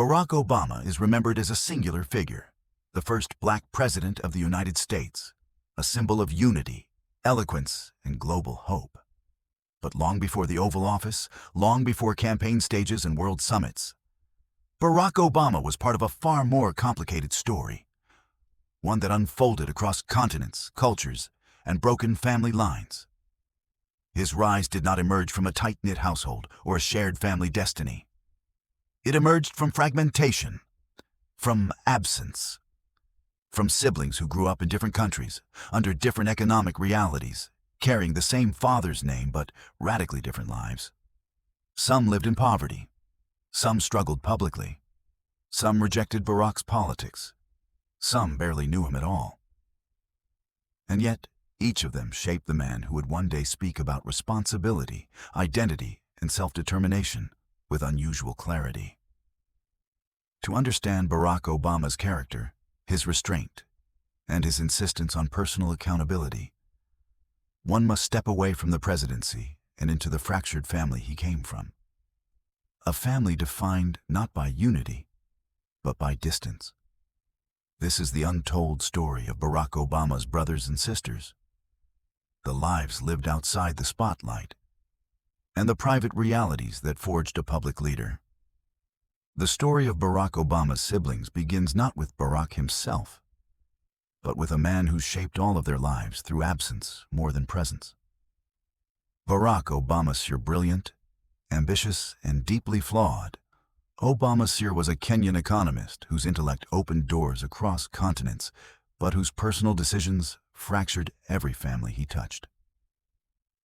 Barack Obama is remembered as a singular figure, the first black president of the United States, a symbol of unity, eloquence, and global hope. But long before the Oval Office, long before campaign stages and world summits, Barack Obama was part of a far more complicated story, one that unfolded across continents, cultures, and broken family lines. His rise did not emerge from a tight-knit household or a shared family destiny. It emerged from fragmentation, from absence, from siblings who grew up in different countries, under different economic realities, carrying the same father's name but radically different lives. Some lived in poverty. Some struggled publicly. Some rejected Barack's politics. Some barely knew him at all. And yet, each of them shaped the man who would one day speak about responsibility, identity, and self-determination with unusual clarity. To understand Barack Obama's character, his restraint, and his insistence on personal accountability, one must step away from the presidency and into the fractured family he came from. A family defined not by unity, but by distance. This is the untold story of Barack Obama's brothers and sisters, the lives lived outside the spotlight, and the private realities that forged a public leader. The story of Barack Obama's siblings begins not with Barack himself, but with a man who shaped all of their lives through absence more than presence. Barack Obama Sr. Brilliant, ambitious, and deeply flawed, Obama Sr. was a Kenyan economist whose intellect opened doors across continents, but whose personal decisions fractured every family he touched.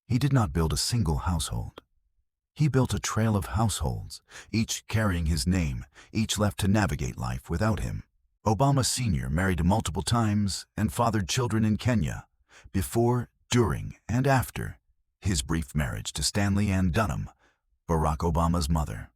He did not build a single household. He built a trail of households, each carrying his name, each left to navigate life without him. Obama Sr. married multiple times and fathered children in Kenya, before, during, and after his brief marriage to Stanley Ann Dunham, Barack Obama's mother.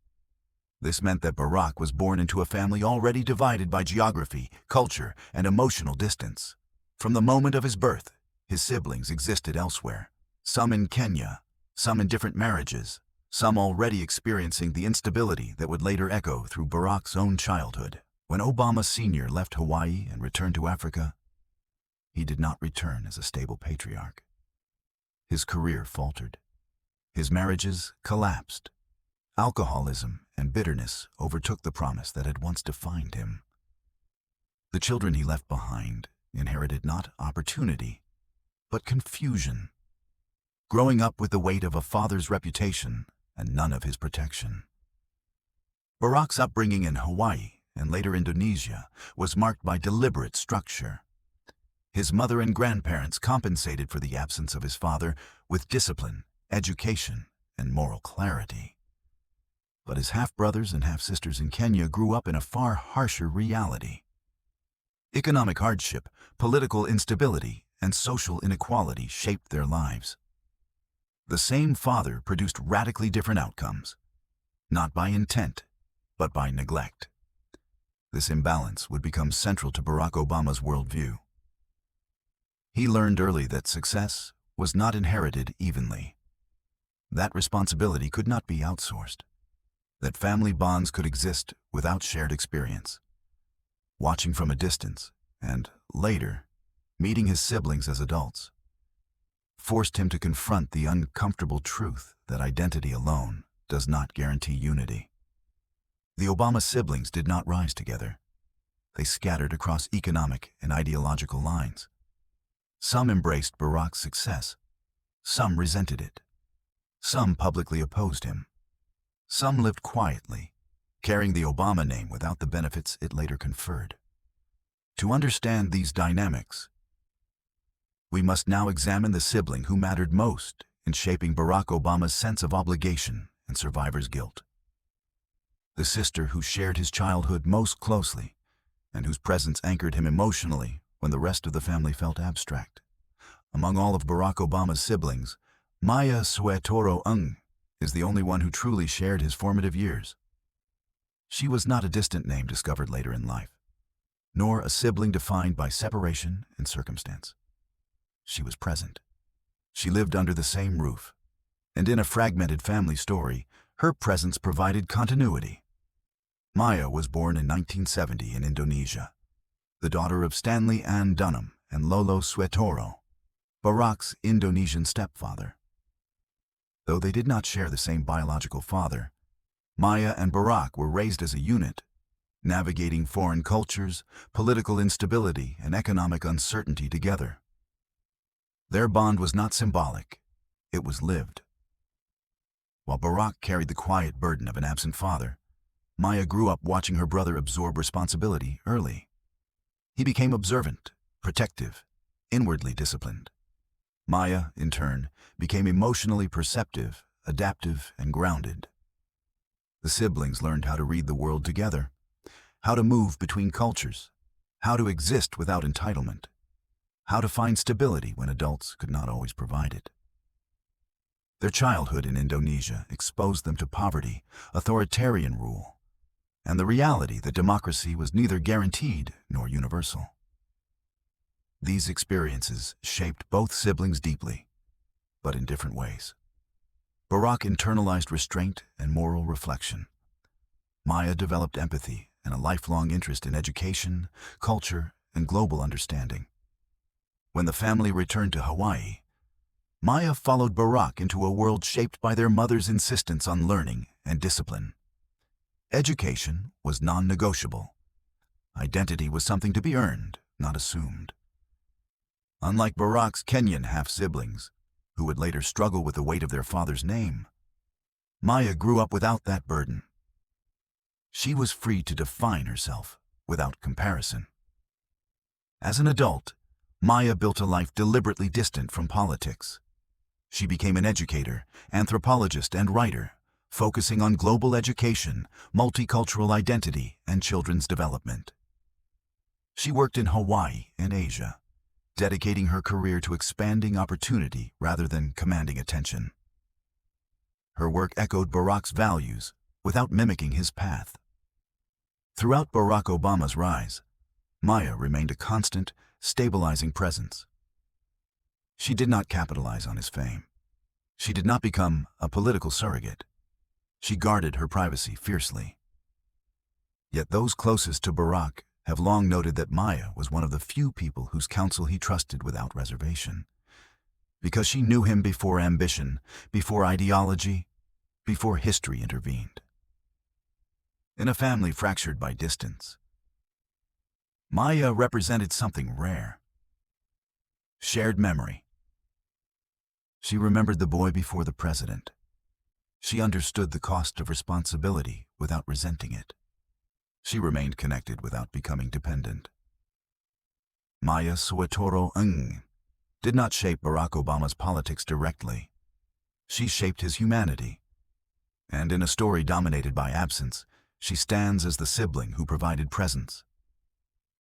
This meant that Barack was born into a family already divided by geography, culture, and emotional distance. From the moment of his birth, his siblings existed elsewhere, some in Kenya, some in different marriages, some already experiencing the instability that would later echo through Barack's own childhood. When Obama Sr. left Hawaii and returned to Africa, he did not return as a stable patriarch. His career faltered. His marriages collapsed. Alcoholism and bitterness overtook the promise that had once defined him. The children he left behind inherited not opportunity, but confusion, growing up with the weight of a father's reputation and none of his protection. Barack's upbringing in Hawaii and later Indonesia was marked by deliberate structure. His mother and grandparents compensated for the absence of his father with discipline, education, and moral clarity. But his half-brothers and half-sisters in Kenya grew up in a far harsher reality. Economic hardship, political instability, and social inequality shaped their lives. The same father produced radically different outcomes, not by intent, but by neglect. This imbalance would become central to Barack Obama's worldview. He learned early that success was not inherited evenly. That responsibility could not be outsourced. That family bonds could exist without shared experience. Watching from a distance, and, later, meeting his siblings as adults, forced him to confront the uncomfortable truth that identity alone does not guarantee unity. The Obama siblings did not rise together. They scattered across economic and ideological lines. Some embraced Barack's success. Some resented it. Some publicly opposed him. Some lived quietly, carrying the Obama name without the benefits it later conferred. To understand these dynamics, we must now examine the sibling who mattered most in shaping Barack Obama's sense of obligation and survivor's guilt. The sister who shared his childhood most closely and whose presence anchored him emotionally when the rest of the family felt abstract. Among all of Barack Obama's siblings, Maya Soetoro-Ng is the only one who truly shared his formative years. She was not a distant name discovered later in life, nor a sibling defined by separation and circumstance. She was present. She lived under the same roof, and in a fragmented family story, her presence provided continuity. Maya was born in 1970 in Indonesia, the daughter of Stanley Ann Dunham and Lolo Soetoro, Barack's Indonesian stepfather. Though they did not share the same biological father, Maya and Barack were raised as a unit, navigating foreign cultures, political instability, and economic uncertainty together. Their bond was not symbolic, it was lived. While Barack carried the quiet burden of an absent father, Maya grew up watching her brother absorb responsibility early. He became observant, protective, inwardly disciplined. Maya, in turn, became emotionally perceptive, adaptive, and grounded. The siblings learned how to read the world together, how to move between cultures, how to exist without entitlement, how to find stability when adults could not always provide it. Their childhood in Indonesia exposed them to poverty, authoritarian rule, and the reality that democracy was neither guaranteed nor universal. These experiences shaped both siblings deeply, but in different ways. Barack internalized restraint and moral reflection. Maya developed empathy and a lifelong interest in education, culture, and global understanding. When the family returned to Hawaii, Maya followed Barack into a world shaped by their mother's insistence on learning and discipline. Education was non-negotiable. Identity was something to be earned, not assumed. Unlike Barack's Kenyan half-siblings, who would later struggle with the weight of their father's name, Maya grew up without that burden. She was free to define herself without comparison. As an adult, Maya built a life deliberately distant from politics. She became an educator, anthropologist, and writer, focusing on global education, multicultural identity, and children's development. She worked in Hawaii and Asia, dedicating her career to expanding opportunity rather than commanding attention. Her work echoed Barack's values without mimicking his path. Throughout Barack Obama's rise, Maya remained a constant, stabilizing presence. She did not capitalize on his fame. She did not become a political surrogate. She guarded her privacy fiercely. Yet those closest to Barack have long noted that Maya was one of the few people whose counsel he trusted without reservation, because she knew him before ambition, before ideology, before history intervened. In a family fractured by distance, Maya represented something rare: shared memory. She remembered the boy before the president. She understood the cost of responsibility without resenting it. She remained connected without becoming dependent. Maya Soetoro-Ng did not shape Barack Obama's politics directly. She shaped his humanity. And in a story dominated by absence, she stands as the sibling who provided presence.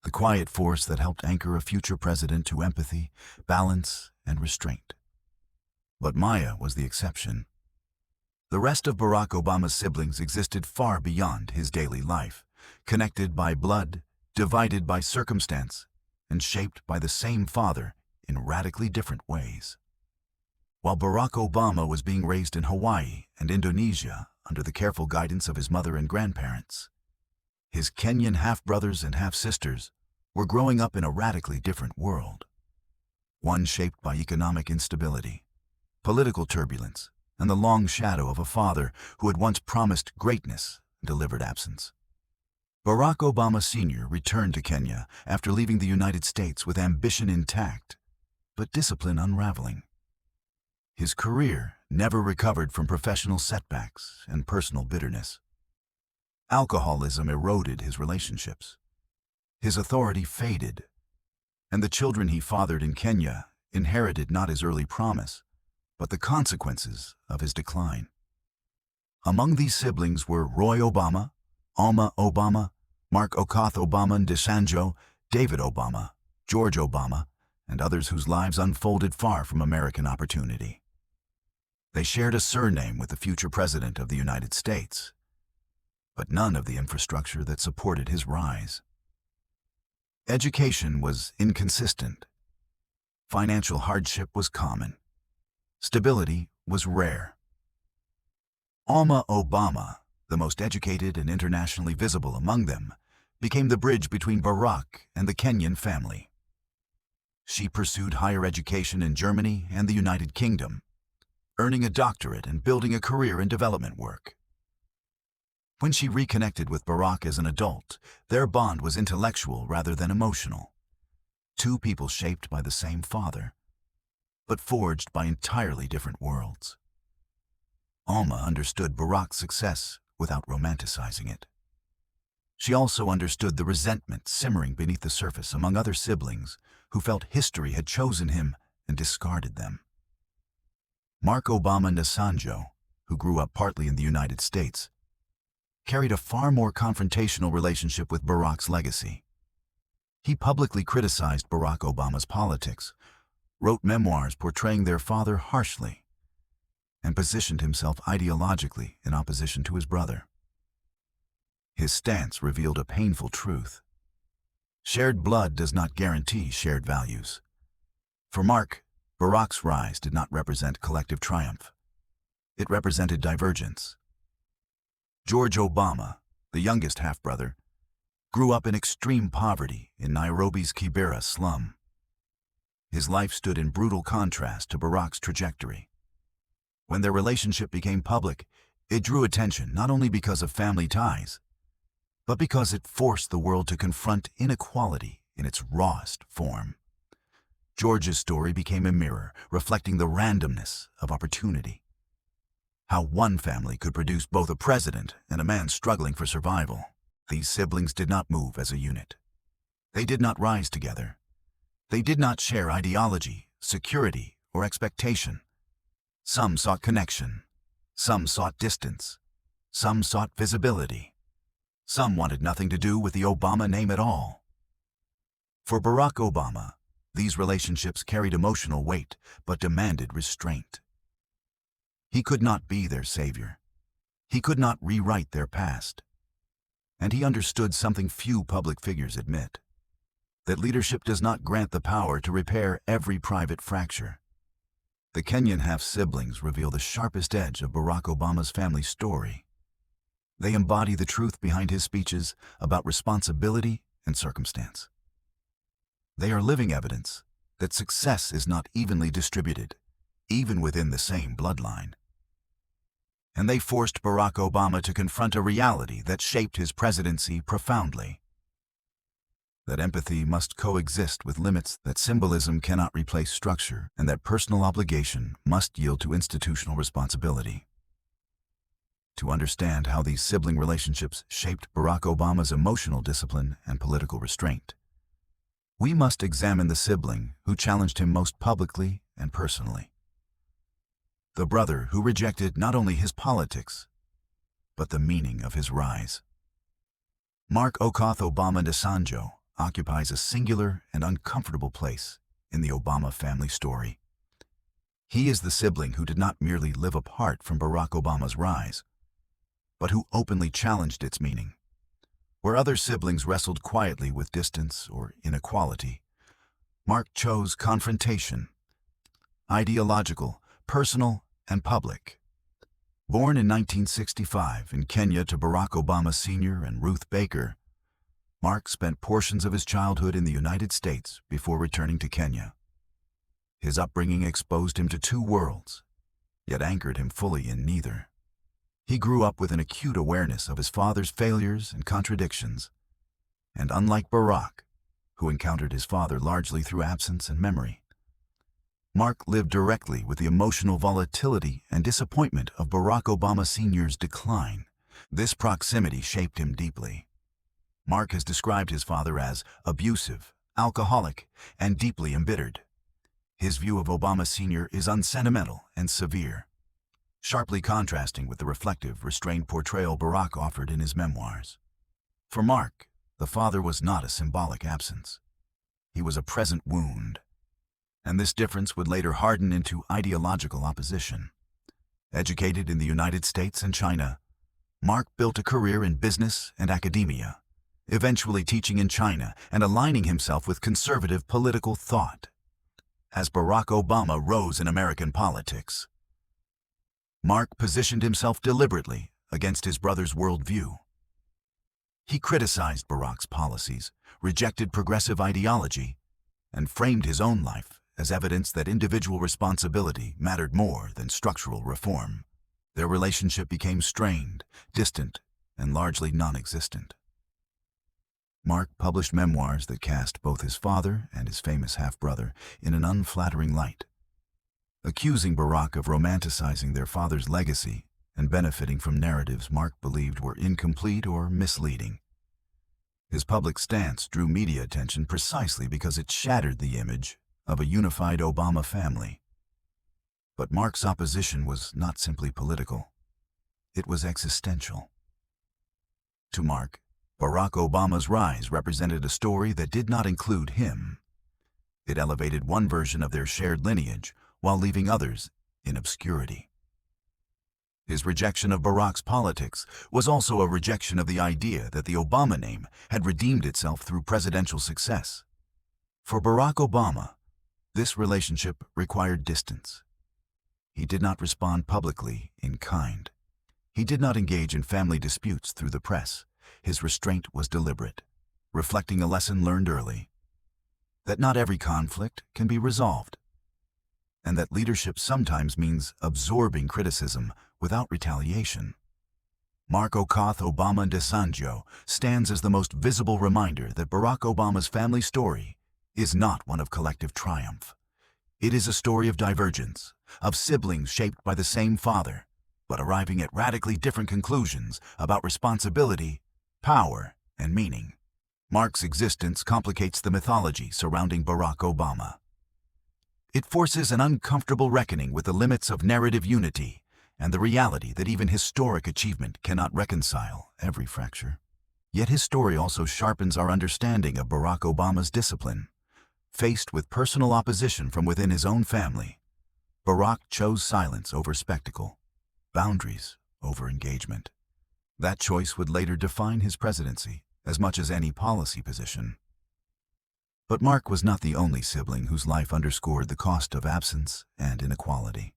The quiet force that helped anchor a future president to empathy, balance, and restraint. But Maya was the exception. The rest of Barack Obama's siblings existed far beyond his daily life, connected by blood, divided by circumstance, and shaped by the same father in radically different ways. While Barack Obama was being raised in Hawaii and Indonesia under the careful guidance of his mother and grandparents, his Kenyan half-brothers and half-sisters were growing up in a radically different world. One shaped by economic instability, political turbulence, and the long shadow of a father who had once promised greatness and delivered absence. Barack Obama Sr. returned to Kenya after leaving the United States with ambition intact, but discipline unraveling. His career never recovered from professional setbacks and personal bitterness. Alcoholism eroded his relationships. His authority faded, and the children he fathered in Kenya inherited not his early promise, but the consequences of his decline. Among these siblings were Roy Obama, Auma Obama, Mark Okoth Obama Ndisanjo, David Obama, George Obama, and others whose lives unfolded far from American opportunity. They shared a surname with the future president of the United States, but none of the infrastructure that supported his rise. Education was inconsistent. Financial hardship was common. Stability was rare. Auma Obama, the most educated and internationally visible among them, became the bridge between Barack and the Kenyan family. She pursued higher education in Germany and the United Kingdom, earning a doctorate and building a career in development work. When she reconnected with Barack as an adult, their bond was intellectual rather than emotional. Two people shaped by the same father, but forged by entirely different worlds. Auma understood Barack's success without romanticizing it. She also understood the resentment simmering beneath the surface among other siblings who felt history had chosen him and discarded them. Mark Obama Nasanjo, who grew up partly in the United States, carried a far more confrontational relationship with Barack's legacy. He publicly criticized Barack Obama's politics, wrote memoirs portraying their father harshly, and positioned himself ideologically in opposition to his brother. His stance revealed a painful truth. Shared blood does not guarantee shared values. For Mark, Barack's rise did not represent collective triumph. It represented divergence. George Obama, the youngest half-brother, grew up in extreme poverty in Nairobi's Kibera slum. His life stood in brutal contrast to Barack's trajectory. When their relationship became public, it drew attention not only because of family ties, but because it forced the world to confront inequality in its rawest form. George's story became a mirror, reflecting the randomness of opportunity. How one family could produce both a president and a man struggling for survival. These siblings did not move as a unit. They did not rise together. They did not share ideology, security, or expectation. Some sought connection. Some sought distance. Some sought visibility. Some wanted nothing to do with the Obama name at all. For Barack Obama, these relationships carried emotional weight but demanded restraint. He could not be their savior. He could not rewrite their past. And he understood something few public figures admit: that leadership does not grant the power to repair every private fracture. The Kenyan half-siblings reveal the sharpest edge of Barack Obama's family story. They embody the truth behind his speeches about responsibility and circumstance. They are living evidence that success is not evenly distributed, even within the same bloodline. And they forced Barack Obama to confront a reality that shaped his presidency profoundly: that empathy must coexist with limits, that symbolism cannot replace structure, and that personal obligation must yield to institutional responsibility. To understand how these sibling relationships shaped Barack Obama's emotional discipline and political restraint, we must examine the sibling who challenged him most publicly and personally. The brother who rejected not only his politics, but the meaning of his rise. Mark Obama Nasanjo occupies a singular and uncomfortable place in the Obama family story. He is the sibling who did not merely live apart from Barack Obama's rise, but who openly challenged its meaning. Where other siblings wrestled quietly with distance or inequality, Mark chose confrontation, ideological, personal, and public. Born in 1965 in Kenya to Barack Obama Sr. and Ruth Baker, Mark spent portions of his childhood in the United States before returning to Kenya. His upbringing exposed him to two worlds, yet anchored him fully in neither. He grew up with an acute awareness of his father's failures and contradictions, and unlike Barack, who encountered his father largely through absence and memory, Mark lived directly with the emotional volatility and disappointment of Barack Obama Sr.'s decline. This proximity shaped him deeply. Mark has described his father as abusive, alcoholic, and deeply embittered. His view of Obama Sr. is unsentimental and severe, sharply contrasting with the reflective, restrained portrayal Barack offered in his memoirs. For Mark, the father was not a symbolic absence. He was a present wound, and this difference would later harden into ideological opposition. Educated in the United States and China, Mark built a career in business and academia, eventually teaching in China and aligning himself with conservative political thought. As Barack Obama rose in American politics, Mark positioned himself deliberately against his brother's worldview. He criticized Barack's policies, rejected progressive ideology, and framed his own life as evidence that individual responsibility mattered more than structural reform. Their relationship became strained, distant, and largely non-existent. Mark published memoirs that cast both his father and his famous half-brother in an unflattering light, accusing Barack of romanticizing their father's legacy and benefiting from narratives Mark believed were incomplete or misleading. His public stance drew media attention precisely because it shattered the image of a unified Obama family. But Mark's opposition was not simply political. It was existential. To Mark, Barack Obama's rise represented a story that did not include him. It elevated one version of their shared lineage while leaving others in obscurity. His rejection of Barack's politics was also a rejection of the idea that the Obama name had redeemed itself through presidential success. For Barack Obama, this relationship required distance. He did not respond publicly in kind. He did not engage in family disputes through the press. His restraint was deliberate, reflecting a lesson learned early, that not every conflict can be resolved, and that leadership sometimes means absorbing criticism without retaliation. Mark Okoth Obama Desanjo stands as the most visible reminder that Barack Obama's family story is not one of collective triumph. It is a story of divergence, of siblings shaped by the same father, but arriving at radically different conclusions about responsibility, power, and meaning. Mark's existence complicates the mythology surrounding Barack Obama. It forces an uncomfortable reckoning with the limits of narrative unity and the reality that even historic achievement cannot reconcile every fracture. Yet his story also sharpens our understanding of Barack Obama's discipline. Faced with personal opposition from within his own family, Barack chose silence over spectacle, boundaries over engagement. That choice would later define his presidency as much as any policy position. But Mark was not the only sibling whose life underscored the cost of absence and inequality.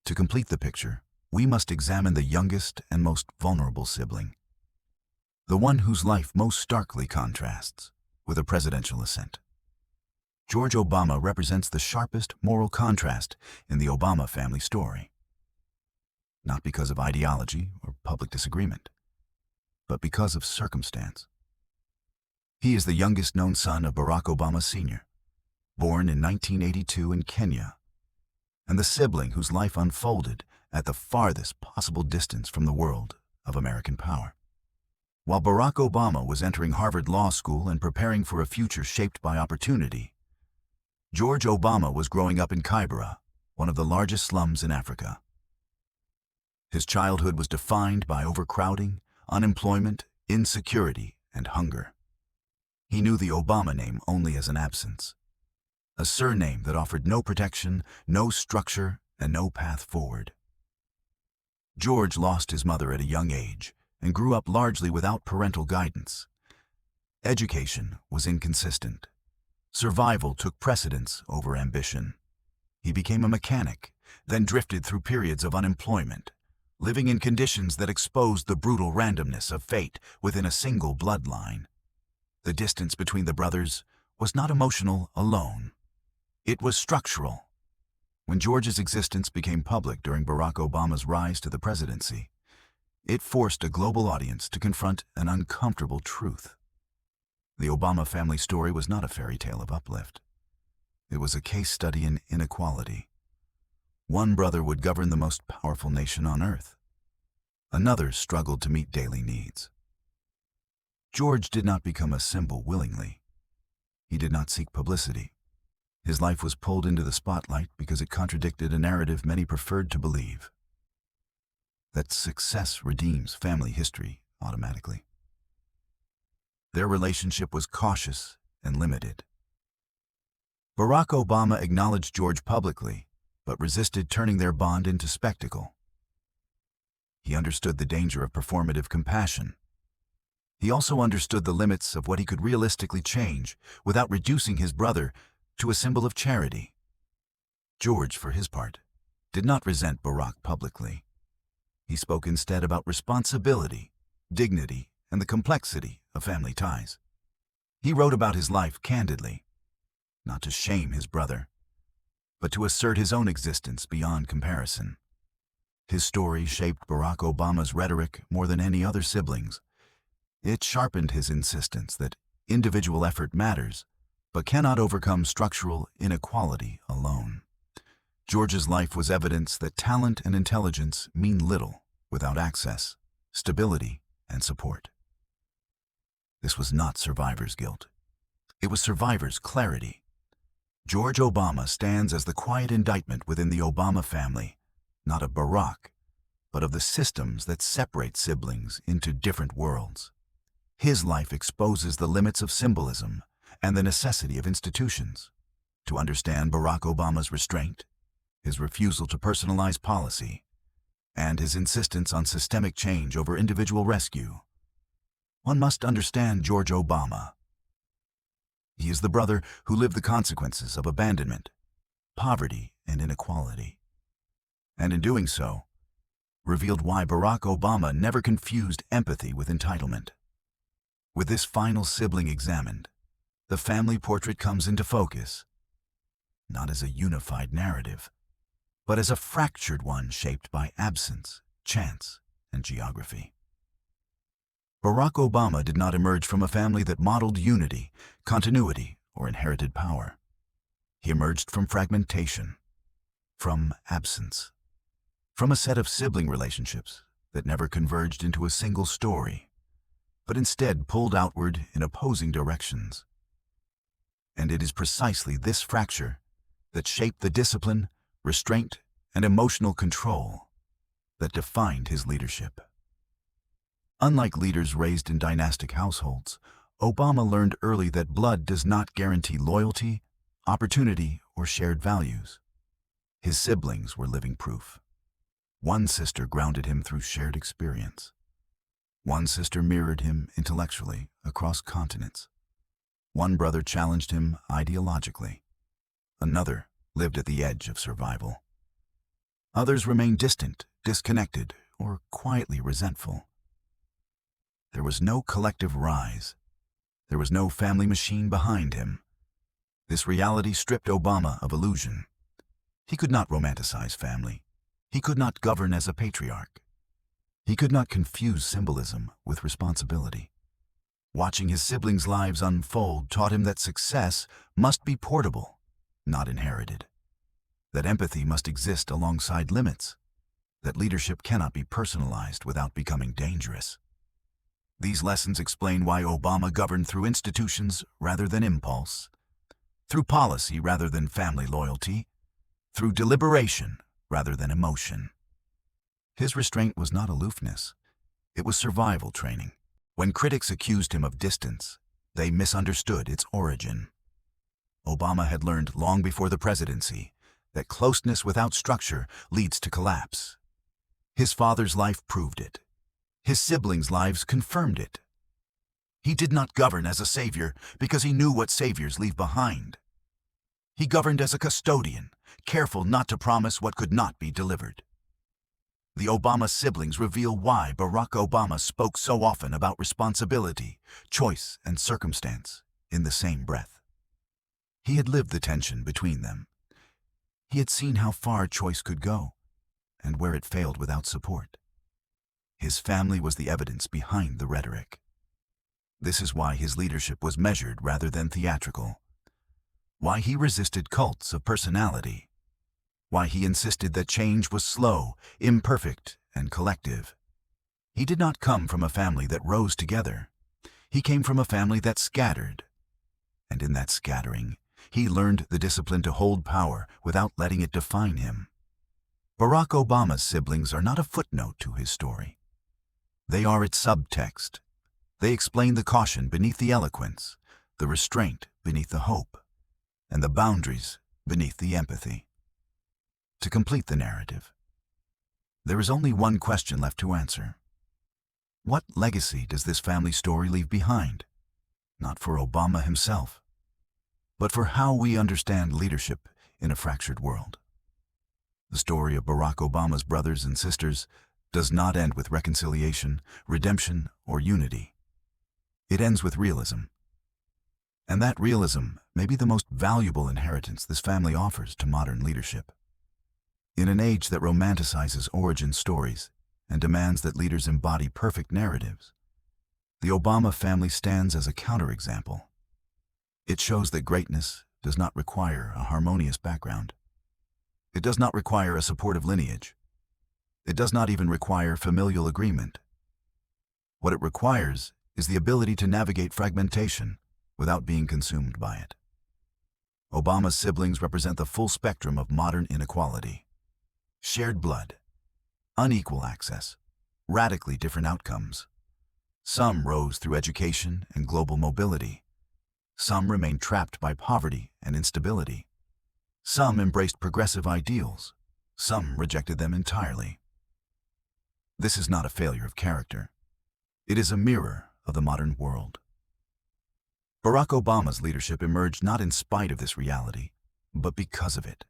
To complete the picture, we must examine the youngest and most vulnerable sibling, the one whose life most starkly contrasts with a presidential ascent. George Obama represents the sharpest moral contrast in the Obama family story. Not because of ideology or public disagreement, but because of circumstance. He is the youngest known son of Barack Obama Sr., born in 1982 in Kenya, and the sibling whose life unfolded at the farthest possible distance from the world of American power. While Barack Obama was entering Harvard Law School and preparing for a future shaped by opportunity, George Obama was growing up in Kibera, one of the largest slums in Africa. His childhood was defined by overcrowding, unemployment, insecurity, and hunger. He knew the Obama name only as an absence, a surname that offered no protection, no structure, and no path forward. George lost his mother at a young age and grew up largely without parental guidance. Education was inconsistent. Survival took precedence over ambition. He became a mechanic, then drifted through periods of unemployment, living in conditions that exposed the brutal randomness of fate within a single bloodline. The distance between the brothers was not emotional alone. It was structural. When George's existence became public during Barack Obama's rise to the presidency, it forced a global audience to confront an uncomfortable truth. The Obama family story was not a fairy tale of uplift. It was a case study in inequality. One brother would govern the most powerful nation on earth. Another struggled to meet daily needs. George did not become a symbol willingly. He did not seek publicity. His life was pulled into the spotlight because it contradicted a narrative many preferred to believe, that success redeems family history automatically. Their relationship was cautious and limited. Barack Obama acknowledged George publicly, but resisted turning their bond into spectacle. He understood the danger of performative compassion. He also understood the limits of what he could realistically change without reducing his brother to a symbol of charity. George, for his part, did not resent Barack publicly. He spoke instead about responsibility, dignity, and the complexity of family ties. He wrote about his life candidly, not to shame his brother, but to assert his own existence beyond comparison. His story shaped Barack Obama's rhetoric more than any other siblings. It sharpened his insistence that individual effort matters, but cannot overcome structural inequality alone. George's life was evidence that talent and intelligence mean little without access, stability, and support. This was not survivor's guilt. It was survivor's clarity. George Obama stands as the quiet indictment within the Obama family, not of Barack, but of the systems that separate siblings into different worlds. His life exposes the limits of symbolism and the necessity of institutions. To understand Barack Obama's restraint, his refusal to personalize policy, and his insistence on systemic change over individual rescue, one must understand George Obama. He is the brother who lived the consequences of abandonment, poverty, and inequality, and in doing so, revealed why Barack Obama never confused empathy with entitlement. With this final sibling examined, the family portrait comes into focus, not as a unified narrative, but as a fractured one shaped by absence, chance, and geography. Barack Obama did not emerge from a family that modeled unity, continuity, or inherited power. He emerged from fragmentation, from absence, from a set of sibling relationships that never converged into a single story, but instead pulled outward in opposing directions. And it is precisely this fracture that shaped the discipline, restraint, and emotional control that defined his leadership. Unlike leaders raised in dynastic households, Obama learned early that blood does not guarantee loyalty, opportunity, or shared values. His siblings were living proof. One sister grounded him through shared experience. One sister mirrored him intellectually across continents. One brother challenged him ideologically. Another lived at the edge of survival. Others remained distant, disconnected, or quietly resentful. There was no collective rise. There was no family machine behind him. This reality stripped Obama of illusion. He could not romanticize family. He could not govern as a patriarch. He could not confuse symbolism with responsibility. Watching his siblings' lives unfold taught him that success must be portable, not inherited. That empathy must exist alongside limits. That leadership cannot be personalized without becoming dangerous. These lessons explain why Obama governed through institutions rather than impulse, through policy rather than family loyalty, through deliberation rather than emotion. His restraint was not aloofness. It was survival training. When critics accused him of distance, they misunderstood its origin. Obama had learned long before the presidency that closeness without structure leads to collapse. His father's life proved it. His siblings' lives confirmed it. He did not govern as a savior because he knew what saviors leave behind. He governed as a custodian, careful not to promise what could not be delivered. The Obama siblings reveal why Barack Obama spoke so often about responsibility, choice, and circumstance in the same breath. He had lived the tension between them. He had seen how far choice could go, and where it failed without support. His family was the evidence behind the rhetoric. This is why his leadership was measured rather than theatrical. Why he resisted cults of personality. Why he insisted that change was slow, imperfect, and collective. He did not come from a family that rose together. He came from a family that scattered. And in that scattering, he learned the discipline to hold power without letting it define him. Barack Obama's siblings are not a footnote to his story. They are its subtext. They explain the caution beneath the eloquence, the restraint beneath the hope, and the boundaries beneath the empathy. To complete the narrative, there is only one question left to answer. What legacy does this family story leave behind? Not for Obama himself, but for how we understand leadership in a fractured world. The story of Barack Obama's brothers and sisters does not end with reconciliation, redemption, or unity. It ends with realism. And that realism may be the most valuable inheritance this family offers to modern leadership. In an age that romanticizes origin stories and demands that leaders embody perfect narratives, the Obama family stands as a counterexample. It shows that greatness does not require a harmonious background. It does not require a supportive lineage. It does not even require familial agreement. What it requires is the ability to navigate fragmentation without being consumed by it. Obama's siblings represent the full spectrum of modern inequality. Shared blood, unequal access, radically different outcomes. Some rose through education and global mobility. Some remained trapped by poverty and instability. Some embraced progressive ideals. Some rejected them entirely. This is not a failure of character. It is a mirror of the modern world. Barack Obama's leadership emerged not in spite of this reality, but because of it.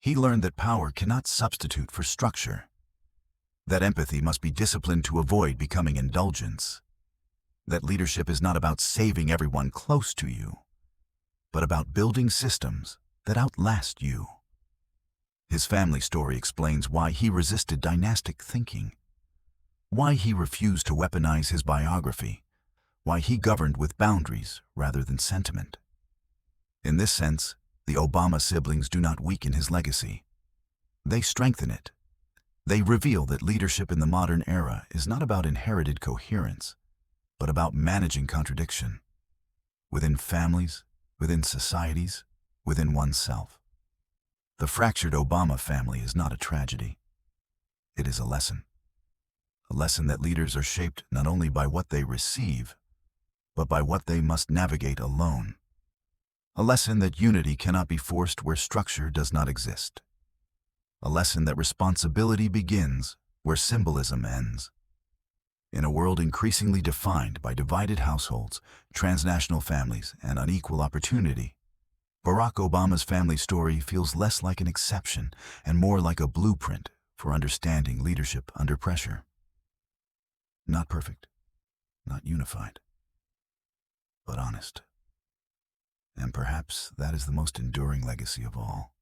He learned that power cannot substitute for structure, that empathy must be disciplined to avoid becoming indulgence, that leadership is not about saving everyone close to you, but about building systems that outlast you. His family story explains why he resisted dynastic thinking, why he refused to weaponize his biography, why he governed with boundaries rather than sentiment. In this sense, the Obama siblings do not weaken his legacy. They strengthen it. They reveal that leadership in the modern era is not about inherited coherence, but about managing contradiction within families, within societies, within oneself. The fractured Obama family is not a tragedy. It is a lesson that leaders are shaped not only by what they receive, but by what they must navigate alone. A lesson that unity cannot be forced where structure does not exist. A lesson that responsibility begins where symbolism ends. In a world increasingly defined by divided households, transnational families, and unequal opportunity, Barack Obama's family story feels less like an exception and more like a blueprint for understanding leadership under pressure. Not perfect, not unified, but honest. And perhaps that is the most enduring legacy of all.